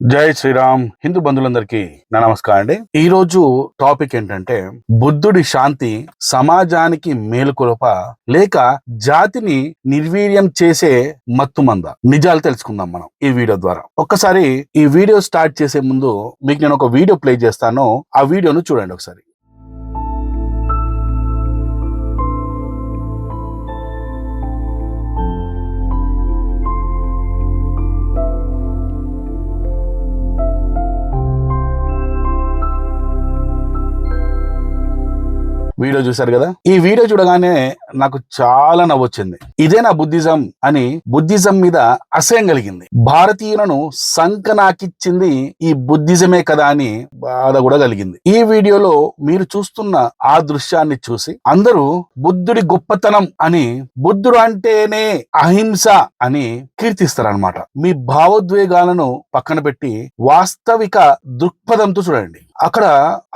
జై శ్రీరామ్. హిందూ బంధువులందరికీ నా నమస్కారం అండి. ఈ రోజు టాపిక్ ఏంటంటే బుద్ధుడి శాంతి సమాజానికి మేలుకొలప లేక జాతిని నిర్వీర్యం చేసే మత్తుమంద. నిజాలు తెలుసుకుందాం మనం ఈ వీడియో ద్వారా. ఒక్కసారి ఈ వీడియో స్టార్ట్ చేసే ముందు మీకు నేను ఒక వీడియో ప్లే చేస్తాను. ఆ వీడియోను చూడండి ఒకసారి. వీడియో చూశారు కదా. ఈ వీడియో చూడగానే నాకు చాలా నవ్వొచ్చింది. ఇదేనా బుద్ధిజం అని బుద్ధిజం మీద అసహ్యం కలిగింది. భారతీయులను సంకనాకిచ్చింది ఈ బుద్ధిజమే కదా అని బాధ కూడా కలిగింది. ఈ వీడియోలో మీరు చూస్తున్న ఆ దృశ్యాన్ని చూసి అందరూ బుద్ధుడి గొప్పతనం అని, బుద్ధుడు అంటేనే అహింస అని కీర్తిస్తారనమాట. మీ భావోద్వేగాలను పక్కన పెట్టి వాస్తవిక దృక్పథంతో చూడండి. అక్కడ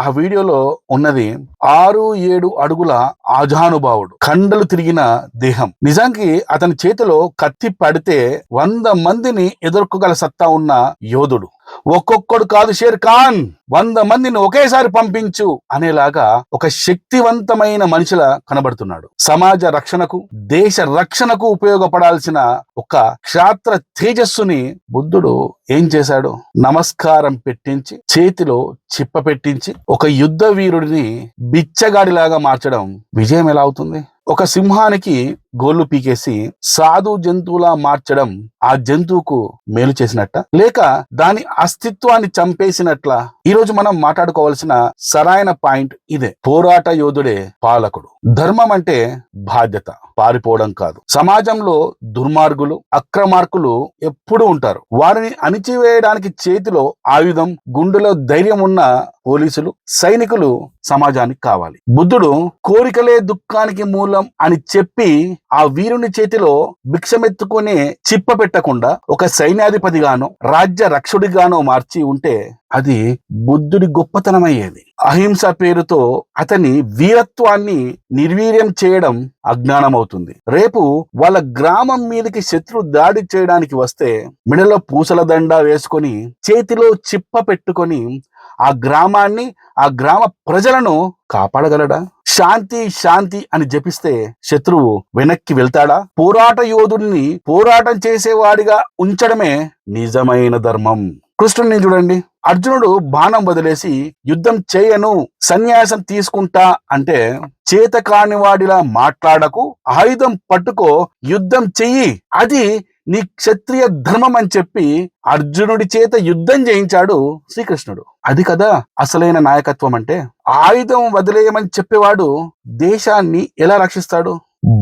ఆ వీడియోలో ఉన్నది 6-7 అడుగుల ఆజానుభావుడు, కండలు తిరిగిన దేహం. నిజానికి అతని చేతిలో కత్తి పడితే 100 మందిని ఎదుర్కోగల సత్తా ఉన్న యోధుడు. ఒక్కొక్కడు కాదు షేర్ ఖాన్, 100 మందిని ఒకేసారి పంపించు అనేలాగా ఒక శక్తివంతమైన మనిషిలా కనబడుతున్నాడు. సమాజ రక్షణకు, దేశ రక్షణకు ఉపయోగపడాల్సిన ఒక క్షాత్ర తేజస్సుని బుద్ధుడు ఏం చేశాడు? నమస్కారం పెట్టించి, చేతిలో చిప్ప పెట్టించి ఒక యుద్ధ వీరుడిని బిచ్చగాడిలాగా మార్చడం విజయం ఎలా అవుతుంది? ఒక సింహానికి గోళ్లు పీకేసి సాధు జంతువులా మార్చడం ఆ జంతువుకు మేలు చేసినట్ట, లేక దాని అస్తిత్వాన్ని చంపేసినట్ల? ఈరోజు మనం మాట్లాడుకోవాల్సిన సరైన పాయింట్ ఇదే. పోరాట యోధుడే పాలకుడు. ధర్మం అంటే బాధ్యత, పారిపోవడం కాదు. సమాజంలో దుర్మార్గులు, అక్రమార్కులు ఎప్పుడూ ఉంటారు. వారిని అణిచివేయడానికి చేతిలో ఆయుధం, గుండెలో ధైర్యం ఉన్న పోలీసులు, సైనికులు సమాజానికి కావాలి. బుద్ధుడు కోరికలే దుఃఖానికి మూలం అని చెప్పి ఆ వీరుని చేతిలో భిక్షమెత్తుకునే చిప్ప పెట్టకుండా ఒక సైన్యాధిపతిగానో రాజ్య రక్షుడిగానో మార్చి ఉంటే అది బుద్ధుడి గొప్పతనమయ్యేది. అహింస పేరుతో అతని వీరత్వాన్ని నిర్వీర్యం చేయడం అజ్ఞానం అవుతుంది. రేపు వాళ్ళ గ్రామం మీదకి శత్రు దాడి చేయడానికి వస్తే మెడలో పూసల దండ వేసుకొని, చేతిలో చిప్ప పెట్టుకొని ఆ గ్రామాన్ని, ఆ గ్రామ ప్రజలను కాపాడగలడా? శాంతి శాంతి అని జపిస్తే శత్రువు వెనక్కి వెళ్తాడా? పోరాట యోధుడిని పోరాటం చేసేవాడిగా ఉంచడమే నిజమైన ధర్మం. కృష్ణుడిని చూడండి. అర్జునుడు బాణం వదిలేసి యుద్ధం చేయను, సన్యాసం తీసుకుంటా అంటే, చేత కాని వాడిలా మాట్లాడకు, ఆయుధం పట్టుకో, యుద్ధం చెయ్యి, అది నీ క్షత్రియ ధర్మం అని చెప్పి అర్జునుడి చేత యుద్ధం చేయించాడు శ్రీకృష్ణుడు. అది కదా అసలైన నాయకత్వం అంటే. ఆయుధం వదిలేయమని చెప్పేవాడు దేశాన్ని ఎలా రక్షిస్తాడు?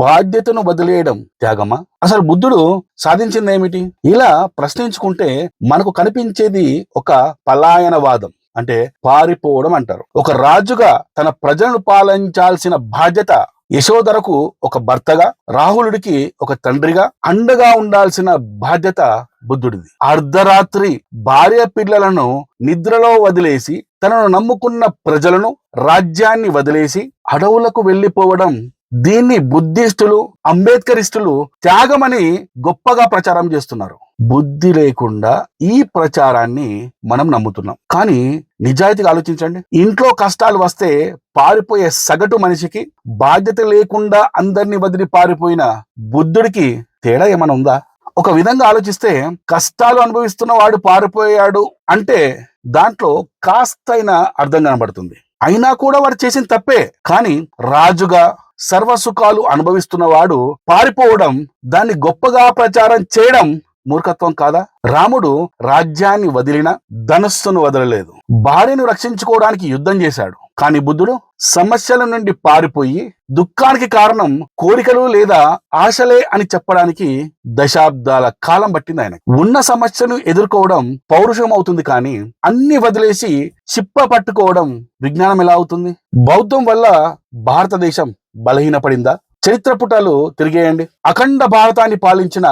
బాధ్యతను వదిలేయడం త్యాగమా? అసలు బుద్ధుడు సాధించింది ఏమిటి? ఇలా ప్రశ్నించుకుంటే మనకు కనిపించేది ఒక పలాయనవాదం, అంటే పారిపోవడం అంటారు. ఒక రాజుగా తన ప్రజలను పాలించాల్సిన బాధ్యత, యశోధరకు ఒక భర్తగా, రాహులుడికి ఒక తండ్రిగా అండగా ఉండాల్సిన బాధ్యత బుద్ధుడిది. అర్ధరాత్రి భార్య పిల్లలను నిద్రలో వదిలేసి, తనను నమ్ముకున్న ప్రజలను, రాజ్యాన్ని వదిలేసి అడవులకు వెళ్లిపోవడం, దీన్ని బుద్ధిస్టులు, అంబేద్కరిస్టులు త్యాగమని గొప్పగా ప్రచారం చేస్తున్నారు. బుద్ధి లేకుండా ఈ ప్రచారాన్ని మనం నమ్ముతున్నాం. కానీ నిజాయితీగా ఆలోచించండి. ఇంట్లో కష్టాలు వస్తే పారిపోయే సగటు మనిషికి, బాధ్యత లేకుండా అందరినీ వదిలి పారిపోయిన బుద్ధుడికి తేడా ఏమైనా ఉందా? ఒక విధంగా ఆలోచిస్తే, కష్టాలు అనుభవిస్తున్న వాడు పారిపోయాడు అంటే దాంట్లో కాస్తైనా అర్థం కనబడుతుంది. అయినా కూడా వాడు చేసిన తప్పే. కానీ రాజుగా సర్వసుఖాలు అనుభవిస్తున్నవాడు పారిపోవడం, దాన్ని గొప్పగా ప్రచారం చేయడం మూర్ఖత్వం కాదా? రాముడు రాజ్యాన్ని వదిలిన ధనస్సును వదలలేదు. భార్యను రక్షించుకోవడానికి యుద్ధం చేశాడు. కానీ బుద్ధుడు సమస్యల నుండి పారిపోయి, దుఃఖానికి కారణం కోరికలు లేదా ఆశలే అని చెప్పడానికి దశాబ్దాల కాలం పట్టింది ఆయనకు. ఉన్న సమస్యను ఎదుర్కోవడం పౌరుషం అవుతుంది, కానీ అన్ని వదిలేసి చిప్ప పట్టుకోవడం విజ్ఞానం ఎలా అవుతుంది? బౌద్ధం వల్ల భారతదేశం బలహీనపడిందా? చరిత్ర పుటాలు తిరిగేయండి. అఖండ భారతాన్ని పాలించిన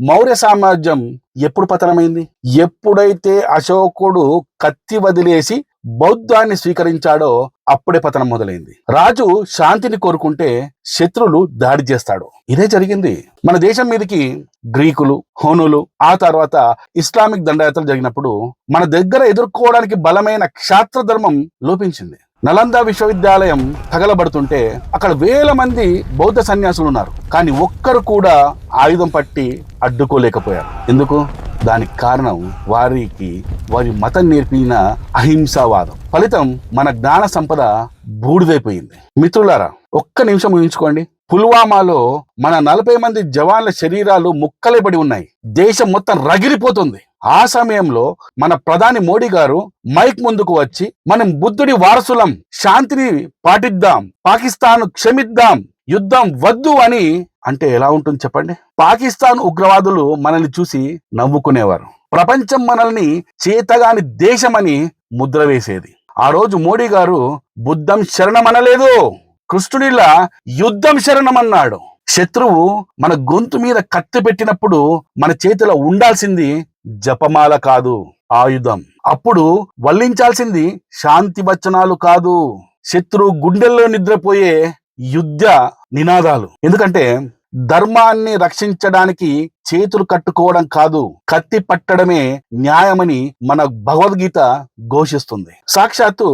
మౌర్య సామ్రాజ్యం ఎప్పుడు పతనమైంది? ఎప్పుడైతే అశోకుడు కత్తి వదిలేసి బౌద్ధాన్ని స్వీకరించాడో అప్పుడే పతనం మొదలైంది. రాజు శాంతిని కోరుకుంటే శత్రువులు దాడి చేస్తాడు. ఇదే జరిగింది. మన దేశం మీదకి గ్రీకులు, హోనులు, ఆ తర్వాత ఇస్లామిక్ దండయాత్రలు జరిగినప్పుడు మన దగ్గర ఎదుర్కోవడానికి బలమైన క్షాత్ర ధర్మం లోపించింది. నలంద విశ్వవిద్యాలయం తగలబడుతుంటే అక్కడ వేల మంది బౌద్ధ సన్యాసులు ఉన్నారు, కానీ ఒక్కరు కూడా ఆయుధం పట్టి అడ్డుకోలేకపోయారు. ఎందుకు? దానికి కారణం వారి మతం నేర్పిన అహింసావాదం. ఫలితం మన జ్ఞాన సంపద బూడిదైపోయింది. మిత్రులారా, ఒక్క నిమిషం ఊహించుకోండి. పుల్వామాలో మన 40 మంది జవాన్ల శరీరాలు ముక్కలేబడి ఉన్నాయి. దేశం మొత్తం రగిలిపోతుంది. ఆ సమయంలో మన ప్రధాని మోడీ గారు మైక్ ముందుకు వచ్చి, మనం బుద్ధుడి వారసులం, శాంతిని పాటిద్దాం, పాకిస్తాన్ క్షమిద్దాం, యుద్ధం వద్దు అని అంటే ఎలా ఉంటుంది చెప్పండి? పాకిస్తాన్ ఉగ్రవాదులు మనల్ని చూసి నవ్వుకునేవారు. ప్రపంచం మనల్ని చేతగాని దేశమని ముద్ర వేసేది. ఆ రోజు మోడీ గారు బుద్ధం శరణమనలేదు, కృష్ణుడిలా యుద్ధం శరణమన్నాడు. శత్రువు మన గొంతు మీద కత్తి పెట్టినప్పుడు మన చేతిలో ఉండాల్సింది జపమాల కాదు, ఆయుధం. అప్పుడు వల్లించాల్సింది శాంతి వచనాలు కాదు, శత్రువు గుండెల్లో నిద్రపోయే యుద్ధ నినాదాలు. ఎందుకంటే ధర్మాన్ని రక్షించడానికి చేతులు కట్టుకోవడం కాదు, కత్తి పట్టడమే న్యాయమని మన భగవద్గీత ఘోషిస్తుంది. సాక్షాత్తు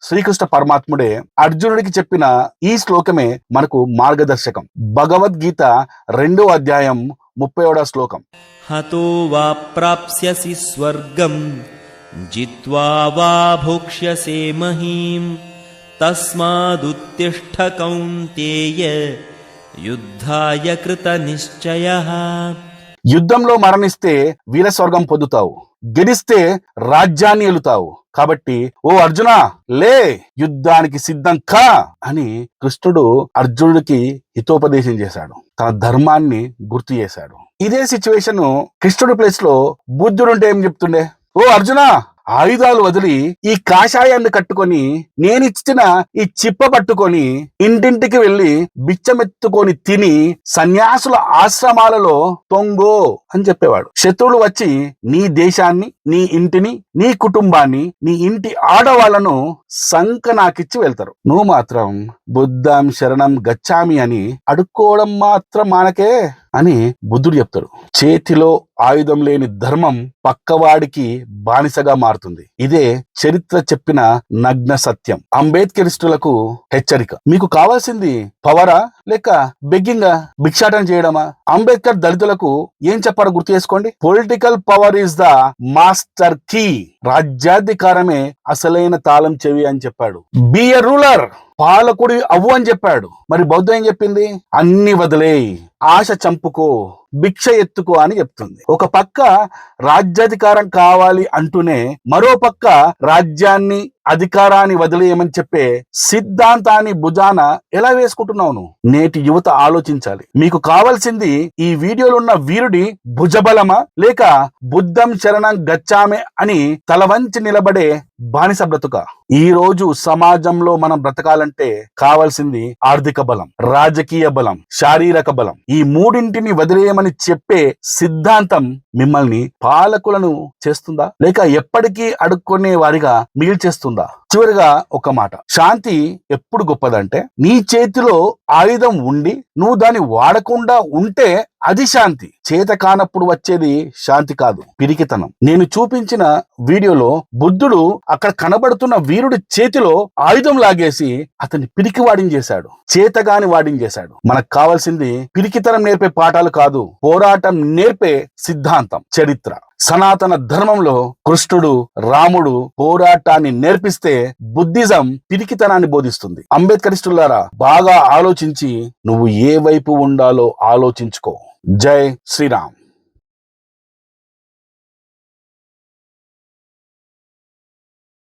శ్రీకృష్ణ పరమాత్ముడే అర్జునుడికి చెప్పిన ఈ శ్లోకమే మనకు మార్గదర్శకం. భగవద్గీత 2వ అధ్యాయం 30వ శ్లోకం. హతో వా ప్రాప్స్యసి స్వర్గం జిత్వా వా భోక్ష్యసే మహీం తస్మాదుత్తిష్ఠ కౌంతేయ యుద్ధాయ కృత నిశ్చయః. యుద్ధంలో మరణిస్తే వీరస్వర్గం పొందుతావు, గెలిస్తే రాజ్యాన్ని ఏలుతావు. కాబట్టి ఓ అర్జున, లే, యుద్ధానికి సిద్ధం కా అని కృష్ణుడు అర్జునుడికి హితోపదేశం చేశాడు, తన ధర్మాన్ని గుర్తు చేశాడు. ఇదే సిచ్యువేషన్ కృష్ణుడి ప్లేస్ లో బుద్ధుడుంటే ఏం చెప్తుండే? ఓ అర్జున, ఆయుధాలు వదిలి ఈ కాషాయాన్ని కట్టుకొని, నేనిచ్చిన ఈ చిప్ప పట్టుకొని ఇంటింటికి వెళ్లి బిచ్చమెత్తుకొని తిని సన్యాసుల ఆశ్రమాలలో తొంగో అని చెప్పేవాడు. శత్రువులు వచ్చి నీ దేశాన్ని, నీ ఇంటిని, నీ కుటుంబాన్ని, నీ ఇంటి ఆడవాళ్లను సంకనాకిచ్చి వెళ్తారు. నువ్వు మాత్రం బుద్ధం శరణం గచ్చామి అని అడుక్కోవడం మాత్రం మానకే అని బుద్ధుడు చెప్తాడు. చేతిలో ఆయుధం లేని ధర్మం పక్కవాడికి బానిసగా మారుతుంది. ఇదే చరిత్ర చెప్పిన నగ్న సత్యం. అంబేద్కరిస్టులకు హెచ్చరిక. మీకు కావాల్సింది పవరా లేక బెగ్గింగా, భిక్షాటన చేయడమా? అంబేద్కర్ దళితులకు ఏం చెప్పారో గుర్తు చేసుకోండి. Political power is the master key. రాజ్యాధికారమే అసలైన తాళం చెవి అని చెప్పాడు. బి ఎ రూలర్, పాలకుడి అవ్వు అని చెప్పాడు. మరి బౌద్ధం ఏం చెప్పింది? అన్ని వదిలేయ్, ఆశ చంపుకో, భిక్ష ఎత్తుకో అని చెప్తుంది. ఒక పక్క రాజ్యాధికారం కావాలి అంటూనే మరో పక్క రాజ్యాన్ని, అధికారాన్ని వదిలేయమని చెప్పే సిద్ధాంతాన్ని భుజాన ఎలా వేసుకుంటున్నావు నువ్వు? నేటి యువత ఆలోచించాలి. మీకు కావాల్సింది ఈ వీడియోలో ఉన్న వీరుడి భుజబలమా లేక బుద్ధం శరణం గచ్చామే అని తల వంచి నిలబడే బానిస బ్రతుక? ఈ రోజు సమాజంలో మనం బ్రతకాలంటే కావాల్సింది ఆర్థిక బలం, రాజకీయ బలం, శారీరక బలం. ఈ మూడింటిని వదిలేయమని చెప్పే సిద్ధాంతం మిమ్మల్ని పాలకులను చేస్తుందా లేక ఎప్పటికీ అడుక్కునే వారిగా మిగిల్చేస్తుందా? చివరిగా ఒక మాట, శాంతి ఎప్పుడు గొప్పదంటే నీ చేతిలో ఆయుధం ఉండి నువ్వు దాన్ని వాడకుండా ఉంటే అది శాంతి. చేత కానప్పుడు వచ్చేది శాంతి కాదు, పిరికితనం. నేను చూపించిన వీడియోలో బుద్ధుడు అక్కడ కనబడుతున్న వీరుడి చేతిలో ఆయుధం లాగేసి అతన్ని పిరికి వాడించేశాడు, చేతగాని వాడించేశాడు. మనకు కావాల్సింది పిరికితనం నేర్పే పాఠాలు కాదు, పోరాటం నేర్పే సిద్ధాంతం, చరిత్ర. సనాతన ధర్మంలో కృష్ణుడు, రాముడు పోరాటాన్ని నేర్పిస్తే బుద్ధిజం పిరికితనాన్ని బోధిస్తుంది. అంబేద్కరిస్టులారా, బాగా ఆలోచించి నువ్వు ఏ వైపు ఉండాలో ఆలోచించుకో. జై శ్రీరామ్.